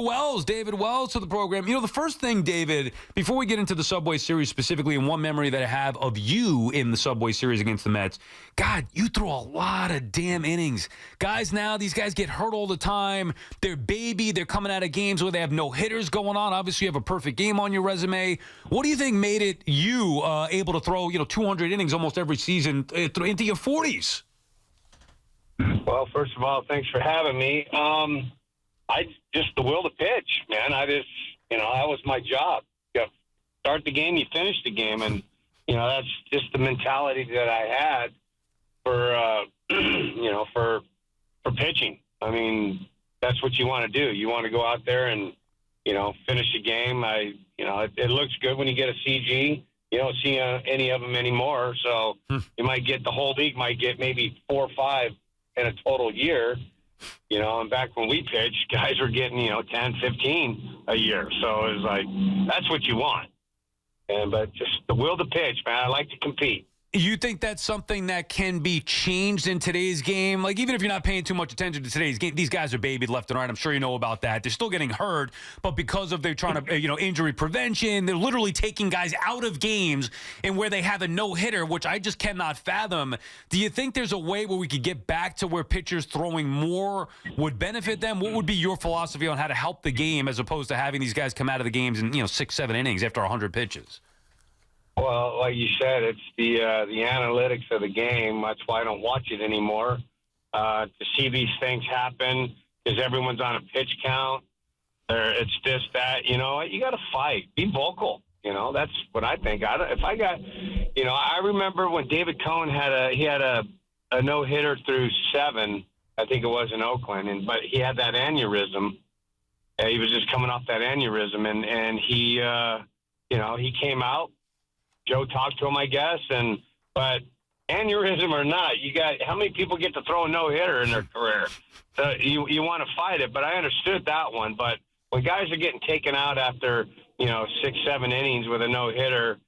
Wells, David Wells, to the program. You know, the first thing, David, before we get into the Subway Series specifically, and one memory that I have of you in the Subway Series against the Mets, God, you throw a lot of damn innings. Guys now, these guys get hurt all the time. They're they're coming out of games where they have no hitters going on. Obviously, you have a perfect game on your resume. What do you think made it you able to throw, 200 innings almost every season into your 40s? Well, first of all, thanks for having me. The will to pitch, man. That was my job. You start the game, you finish the game, and that's just the mentality that I had for for pitching. I mean, that's what you want to do. You want to go out there and finish the game. It looks good when you get a CG. You don't see any of them anymore, so you might get the whole league might get maybe 4 or 5 in a total year. And back when we pitched, guys were getting, 10, 15 a year. So it was like, that's what you want. But just the will to pitch, man. I like to compete. You think that's something that can be changed in today's game? Like, even if you're not paying too much attention to today's game, these guys are babied left and right. I'm sure you know about that. They're still getting hurt, but because of they're trying to, injury prevention, they're literally taking guys out of games and where they have a no-hitter, which I just cannot fathom. Do you think there's a way where we could get back to where pitchers throwing more would benefit them? What would be your philosophy on how to help the game as opposed to having these guys come out of the games in, 6, 7 innings after 100 pitches? Well, like you said, it's the analytics of the game. That's why I don't watch it anymore. To see these things happen because everyone's on a pitch count. It's this, that. You got to fight. Be vocal. That's what I think. I remember when David Cohn had a no hitter through 7. I think it was in Oakland, but he had that aneurysm. He was just coming off that aneurysm, and he he came out. Joe talked to him, I guess, but aneurysm or not, how many people get to throw a no-hitter in their career? So you want to fight it, but I understood that one. But when guys are getting taken out after 6, 7 innings with a no-hitter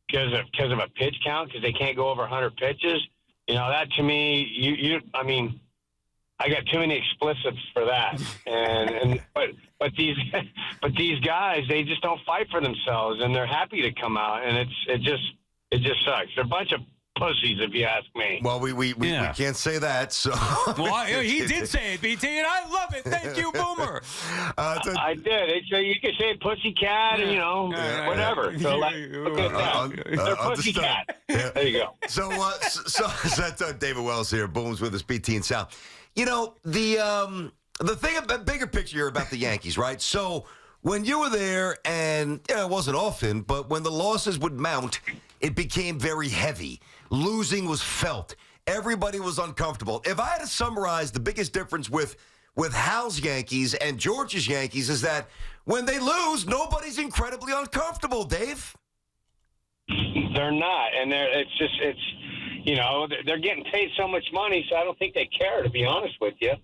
because of a pitch count, because they can't go over 100 pitches, that to me, I got too many explicits for that. But these guys, they just don't fight for themselves, and they're happy to come out, and it just sucks. They're a bunch of pussies, if you ask me. Well, we can't say that. So well, he did say it, BT, and I love it. Thank you, Boomer. I did. So you can say pussycat, and whatever. So they're pussycat. Yeah. There you go. So that's David Wells here. Boomer's with us, BT and Sal. The thing about bigger picture here about the Yankees, right? So when you were there, and it wasn't often, but when the losses would mount, it became very heavy. Losing was felt. Everybody was uncomfortable. If I had to summarize the biggest difference with Hal's Yankees and George's Yankees is that when they lose, nobody's incredibly uncomfortable, Dave. They're not, and they're getting paid so much money, so I don't think they care, to be honest with you.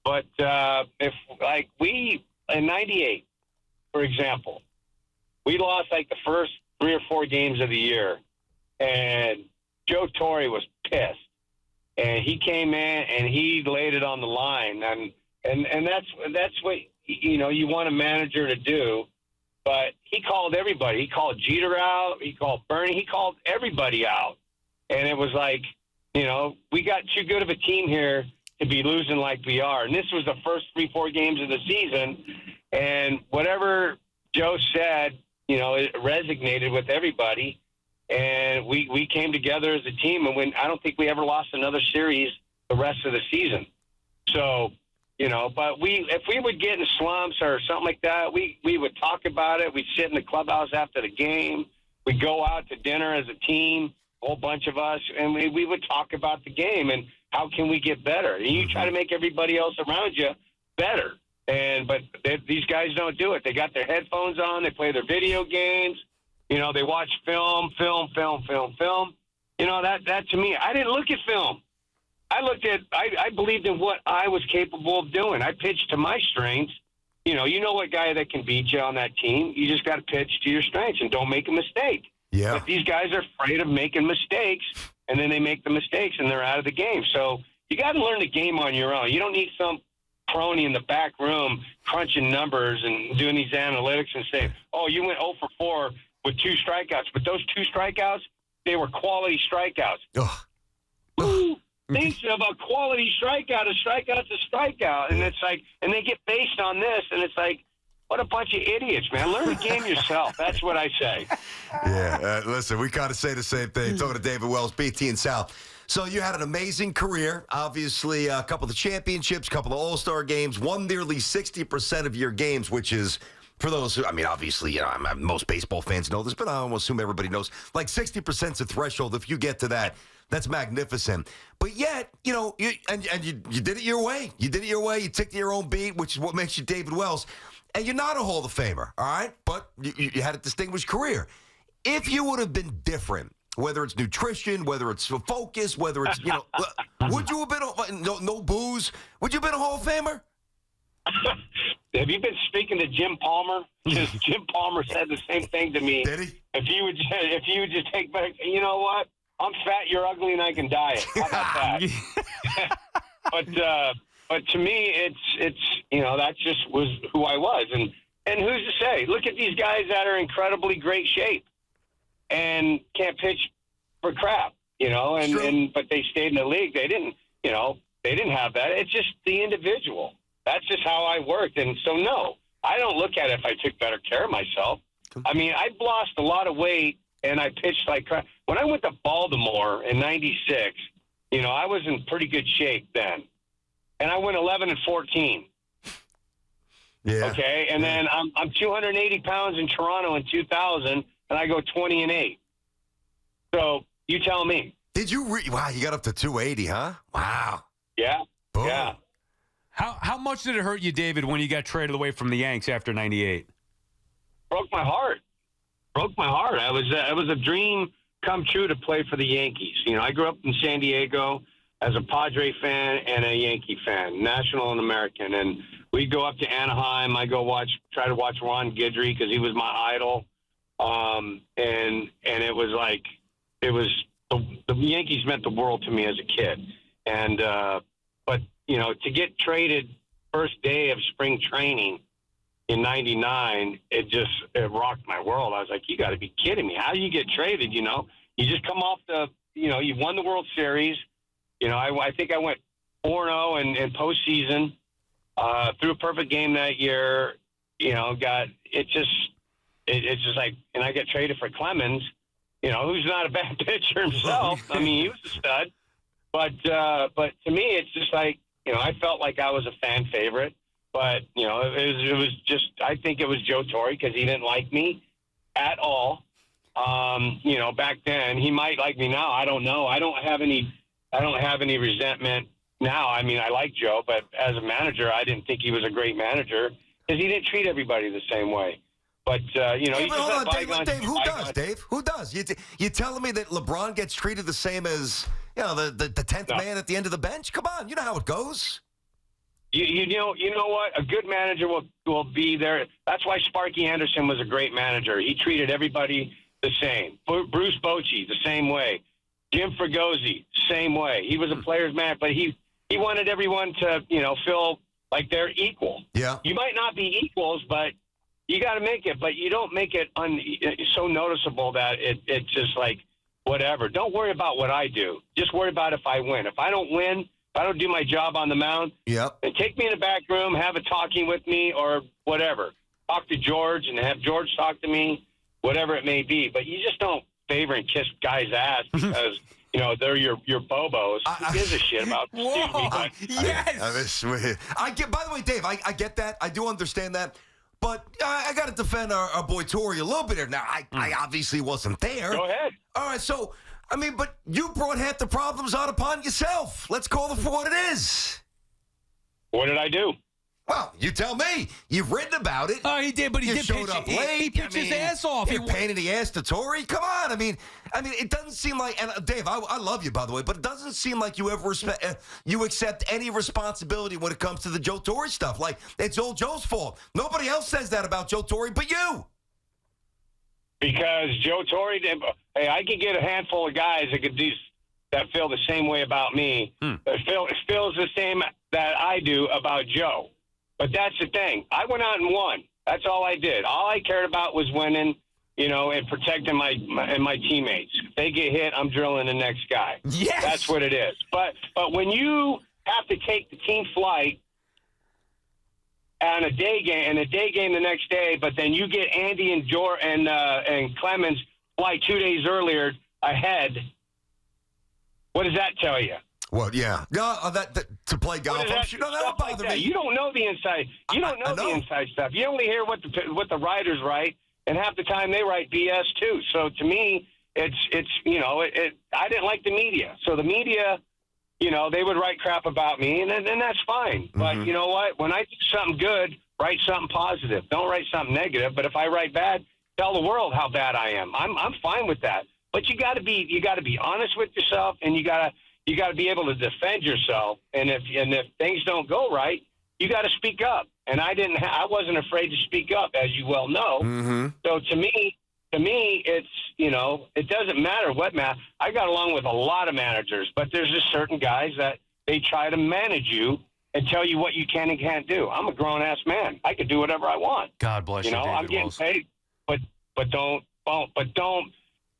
But if we in '98, for example, we lost the first 3 or 4 games of the year, and Joe Torre was pissed, and he came in and he laid it on the line, and that's what you want a manager to do. But he called everybody. He called Jeter out. He called Bernie. He called everybody out, and it was we got too good of a team here to be losing like we are. And this was the first 3, 4 games of the season. And whatever Joe said, it resonated with everybody. And we came together as a team. And I don't think we ever lost another series the rest of the season. So, but if we would get in slumps or something like that, we would talk about it. We'd sit in the clubhouse after the game. We'd go out to dinner as a team, a whole bunch of us, and we would talk about the game and how can we get better? And you try to make everybody else around you better. But these guys don't do it. They got their headphones on. They play their video games. They watch film. That to me, I didn't look at film. I believed in what I was capable of doing. I pitched to my strengths. You know what guy that can beat you on that team. You just got to pitch to your strengths and don't make a mistake. Yeah. But these guys are afraid of making mistakes, and then they make the mistakes, and they're out of the game. So you got to learn the game on your own. You don't need some crony in the back room crunching numbers and doing these analytics and saying, oh, you went 0 for 4 with 2 strikeouts. But those 2 strikeouts, they were quality strikeouts. Ugh. Who thinks of a quality strikeout? A strikeout's a strikeout. And it's like, and they get based on this, and it's like, what a bunch of idiots, man. Learn the game yourself. That's what I say. Yeah, listen, we kind of say the same thing. Talking to David Wells, BT and South. So you had an amazing career. Obviously, a couple of championships, a couple of All-Star games, won nearly 60% of your games, which is, for those who, I mean, obviously, you know, most baseball fans know this, but I almost assume everybody knows, like 60% is a threshold. If you get to that, that's magnificent. But yet, you know, you did it your way. You did it your way. You took your own beat, which is what makes you David Wells. And you're not a Hall of Famer, all right? But you had a distinguished career. If you would have been different, whether it's nutrition, whether it's focus, whether it's, you know, would you have been, no booze, would you have been a Hall of Famer? Have you been speaking to Jim Palmer? Because Jim Palmer said the same thing to me. Did he? If you would just take back, you know what? I'm fat, you're ugly, and I can diet. How about that? But to me, it's you know, that just was who I was. And who's to say? Look at these guys that are incredibly great shape and can't pitch for crap, you know, but they stayed in the league. They didn't have that. It's just the individual. That's just how I worked. And so, no, I don't look at it if I took better care of myself. I mean, I've lost a lot of weight, and I pitched like crap. When I went to Baltimore in '96, you know, I was in pretty good shape then. And I went 11-14. Yeah. Okay, and then I'm 280 pounds in Toronto in 2000, and I go 20-8. So you tell me. Did you? Wow, you got up to 280, huh? Wow. Yeah. Boom. Yeah. How much did it hurt you, David, when you got traded away from the Yanks after '98? Broke my heart. It was a dream come true to play for the Yankees. You know, I grew up in San Diego as a Padre fan and a Yankee fan, National and American. And we'd go up to Anaheim. I try to watch Ron Guidry because he was my idol. And it was like, the Yankees meant the world to me as a kid. And, but, you know, to get traded first day of spring training in '99, it rocked my world. I was like, you got to be kidding me. How do you get traded? You know, you just come off you won the World Series. You know, I think I went 4-0 in postseason, threw a perfect game that year. You know, it's just like, and I get traded for Clemens, you know, who's not a bad pitcher himself. I mean, he was a stud, but to me, it's just like, you know, I felt like I was a fan favorite, but you know, it was just, I think it was Joe Torre because he didn't like me at all. You know, back then he might like me now. I don't know. I don't have any resentment now. I mean, I like Joe, but as a manager, I didn't think he was a great manager because he didn't treat everybody the same way. But, you know, Hey, you just hold on, bygones Dave, who bygones. does, Dave? Who does? You telling me that LeBron gets treated the same as, you know, the 10th man at the end of the bench? Come on, you know how it goes. You know what? A good manager will be there. That's why Sparky Anderson was a great manager. He treated everybody the same. Bruce Bochy, the same way. Jim Fregosi, same way. He was a player's man, but he wanted everyone to, you know, feel like they're equal. Yeah. You might not be equals, but you got to make it. But you don't make it so noticeable that it's just like whatever. Don't worry about what I do. Just worry about if I win. If I don't win, if I don't do my job on the mound, yep, and take me in the back room, have a talking with me or whatever. Talk to George and have George talk to me, whatever it may be. But you just don't favor and kiss guys' ass because, you know, they're your bobos. Who gives a shit about excuse me, but, Yes. I get. By the way, Dave, I get that. I do understand that. But I got to defend our boy Torre a little bit here. Now, I obviously wasn't there. Go ahead. All right, so, I mean, but you brought half the problems out upon yourself. Let's call it for what it is. What did I do? Well, you tell me. You've written about it. Oh, he did, but he You did showed pitch. up late. He pitched his ass off. You're pain in the ass to Torre. Come on. I mean, it doesn't seem like. And Dave, I love you, by the way, but it doesn't seem like you ever you accept any responsibility when it comes to the Joe Torre stuff. Like it's old Joe's fault. Nobody else says that about Joe Torre, but you. Because Joe Torre did. Hey, I could get a handful of guys that could do that feel the same way about me. It feels the same that I do about Joe. But that's the thing. I went out and won. That's all I did. All I cared about was winning, and protecting my teammates. If they get hit, I'm drilling the next guy. Yes. That's what it is. But when you have to take the team flight on a day game the next day, but then you get Andy and Clemens fly 2 days earlier ahead, what does that tell you? Well, yeah. No, that to play golf. That'll bother me. You don't know the inside. You don't know the inside stuff. You only hear what the writers write, and half the time they write BS too. So to me, it's I didn't like the media. So the media, they would write crap about me, and that's fine. But you know what? When I do something good, write something positive. Don't write something negative. But if I write bad, tell the world how bad I am. I'm fine with that. But you got to be honest with yourself, and you got to be able to defend yourself. And if things don't go right, you got to speak up. And I wasn't afraid to speak up, as you well know. So to me, it's it doesn't matter what I got along with a lot of managers, but there's just certain guys that they try to manage you and tell you what you can and can't do. I'm a grown ass man. I can do whatever I want. God bless you. I'm getting paid, but don't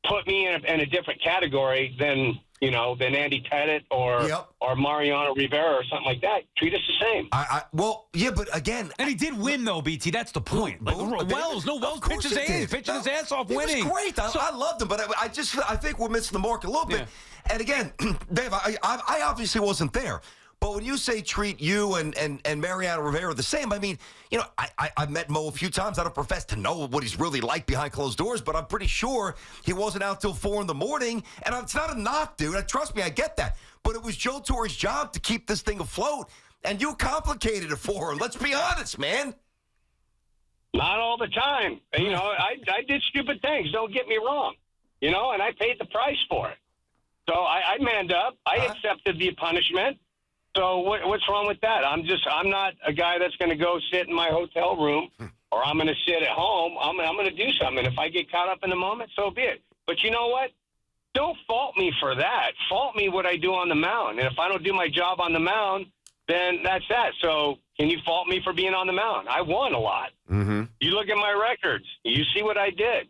put me in a different category than Andy Pettit or Mariano Rivera or something like that. Treat us the same. But again, and he did win though, BT. That's the point. Like Wells pitches his ass off winning. It was great. I loved him, but I think we're missing the mark a little bit. And again, Dave, I obviously wasn't there. But when you say treat you and Mariano Rivera the same, I mean, I've met Mo a few times. I don't profess to know what he's really like behind closed doors, but I'm pretty sure he wasn't out till 4 a.m. And it's not a knock, dude. Trust me, I get that. But it was Joe Torre's job to keep this thing afloat, and you complicated it for him. Let's be honest, man. Not all the time. I did stupid things. Don't get me wrong. And I paid the price for it. So I manned up. I accepted the punishment. So what's wrong with that? I'm not a guy that's going to go sit in my hotel room or I'm going to sit at home. I'm going to do something. If I get caught up in the moment, so be it. But you know what? Don't fault me for that. Fault me what I do on the mound. And if I don't do my job on the mound, then that's that. So can you fault me for being on the mound? I won a lot. You look at my records. You see what I did.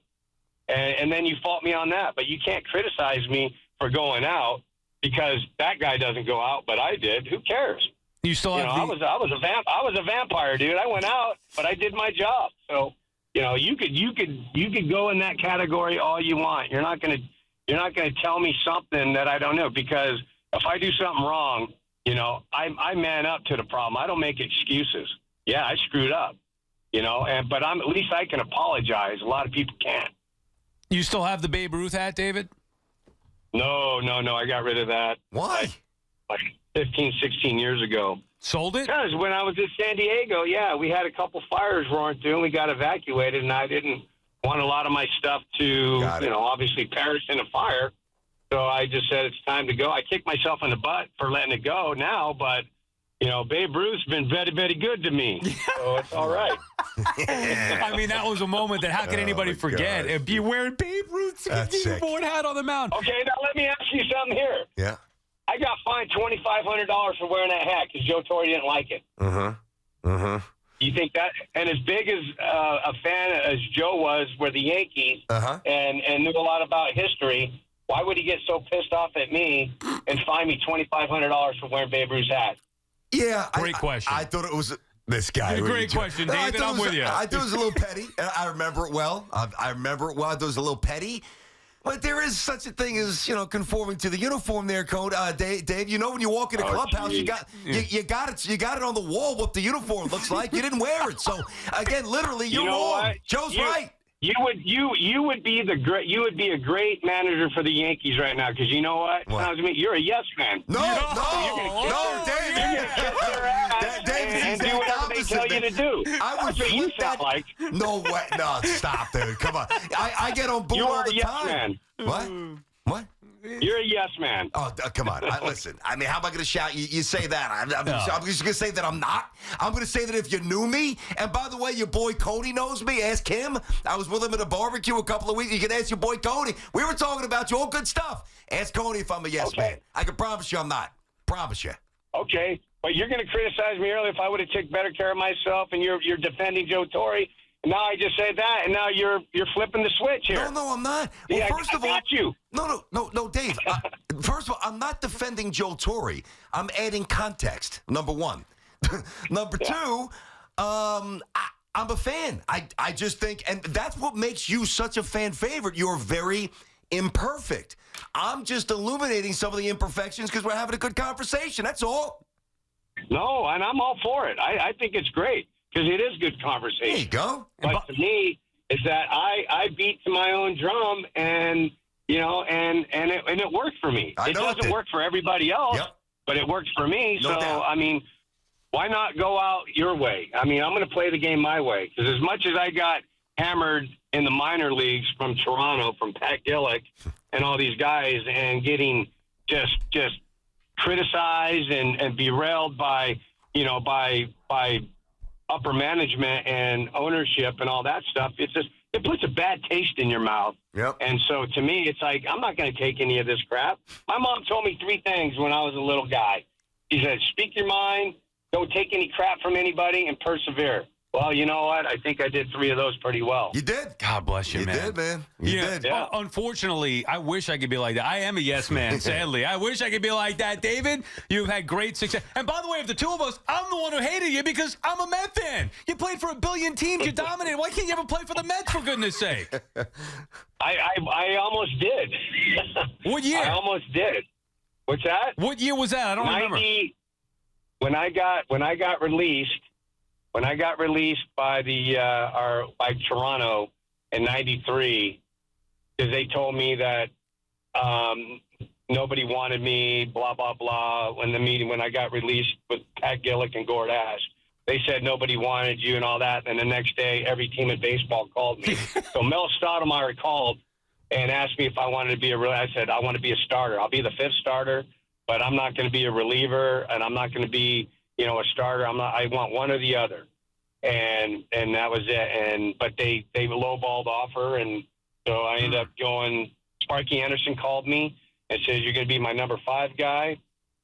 And then you fault me on that. But you can't criticize me for going out. Because that guy doesn't go out, but I did. Who cares? You still have I was a vampire, dude. I went out, but I did my job. So, you could go in that category all you want. You're not gonna tell me something that I don't know, because if I do something wrong, I man up to the problem. I don't make excuses. Yeah, I screwed up. But at least I can apologize. A lot of people can't. You still have the Babe Ruth hat, David? No. I got rid of that. Why? Like 15, 16 years ago. Sold it? Because when I was in San Diego, we had a couple fires roaring through, and we got evacuated, and I didn't want a lot of my stuff to, obviously perish in a fire. So I just said it's time to go. I kicked myself in the butt for letting it go now, but, Babe Ruth's been very, very good to me. So it's all right. I mean, that was a moment that how can anybody forget? If you wearing Babe Ruth's board hat on the mound. Okay, now let me ask you something here. Yeah. I got fined $2,500 for wearing that hat because Joe Torre didn't like it. You think that? And as big as a fan as Joe was with the Yankees and knew a lot about history, why would he get so pissed off at me and fine me $2,500 for wearing Babe Ruth's hat? Yeah. Great question. I thought it was this guy. Great question, David. I'm with you. I thought it was a little petty. I remember it well. I thought it was a little petty. But there is such a thing as, conforming to the uniform there, Code. Dave, when you walk in the clubhouse, you got it on the wall what the uniform looks like. You didn't wear it. So, again, literally, you're wrong. What? Joe's right. You would be a great manager for the Yankees right now, because you know what? You're a yes man. No, Dave. And do whatever they tell you to do. That's what you sound like. No way. No, stop, dude. Come on. I get on board all the time. Man. What? You're a yes man. Oh, come on. Listen, I mean, how am I going to shout? You say that. I'm just going to say that I'm not. I'm going to say that if you knew me, and by the way, your boy Cody knows me. Ask him. I was with him at a barbecue a couple of weeks. You can ask your boy Cody. We were talking about you. All good stuff. Ask Cody if I'm a yes man. I can promise you I'm not. Promise you. Okay. But you're going to criticize me earlier if I would have taken better care of myself, and you're defending Joe Torre. Now I just said that, and now you're flipping the switch here. No, I'm not. Well, Yeah, first of all, got you. No, Dave. First of all, I'm not defending Joe Torre. I'm adding context. Number one. Number two, I'm a fan. I just think, and that's what makes you such a fan favorite. You're very imperfect. I'm just illuminating some of the imperfections because we're having a good conversation. That's all. No, and I'm all for it. I think it's great because it is good conversation. There you go. But to me, is that I beat to my own drum, and it worked for me. It doesn't work for everybody else, but it works for me. No doubt. I mean, why not go out your way? I mean, I'm going to play the game my way because as much as I got hammered in the minor leagues from Toronto, from Pat Gillick and all these guys, and getting just criticized and derailed by upper management and ownership and all that stuff, it puts a bad taste in your mouth. Yep. And so to me, it's like, I'm not going to take any of this crap. My mom told me 3 things when I was a little guy. She said, speak your mind, don't take any crap from anybody, and persevere. Well, you know what? I think I did 3 of those pretty well. You did. God bless you, man. You did, man. You did. Yeah. Unfortunately, I wish I could be like that. I am a yes man, sadly. I wish I could be like that, David. You've had great success. And by the way, of the two of us, I'm the one who hated you because I'm a Met fan. You played for a billion teams. You dominated. Why can't you ever play for the Mets, for goodness sake? I almost did. What year? I almost did. What's that? What year was that? I don't remember. When I got released by by Toronto in '93, because they told me that nobody wanted me, blah blah blah. When I got released with Pat Gillick and Gord Ash, they said nobody wanted you and all that. And the next day, every team in baseball called me. So Mel Stoudemire called and asked me if I wanted to be I said I want to be a starter. I'll be the 5th starter, but I'm not going to be a reliever, and I'm not going to be a starter. I want one or the other. And that was it. But they lowballed offer, and so I ended up going. Sparky Anderson called me and said, "You're going to be my number 5 guy.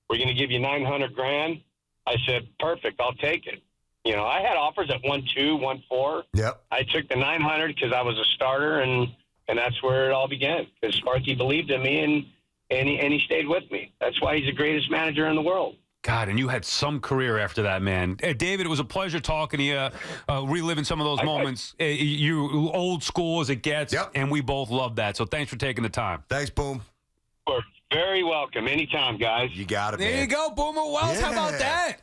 We're going to give you $900,000." I said, "Perfect, I'll take it." I had offers at 1.2, 1.4. Yep. I took the 900 because I was a starter, and that's where it all began. Because Sparky believed in me, and he stayed with me. That's why he's the greatest manager in the world. God, and you had some career after that, man. David, it was a pleasure talking to you, reliving some of those moments. You old school as it gets, and we both love that. So thanks for taking the time. Thanks, Boom. You're very welcome. Anytime, guys. You got it, man. There you go, Boomer Wells. How about that?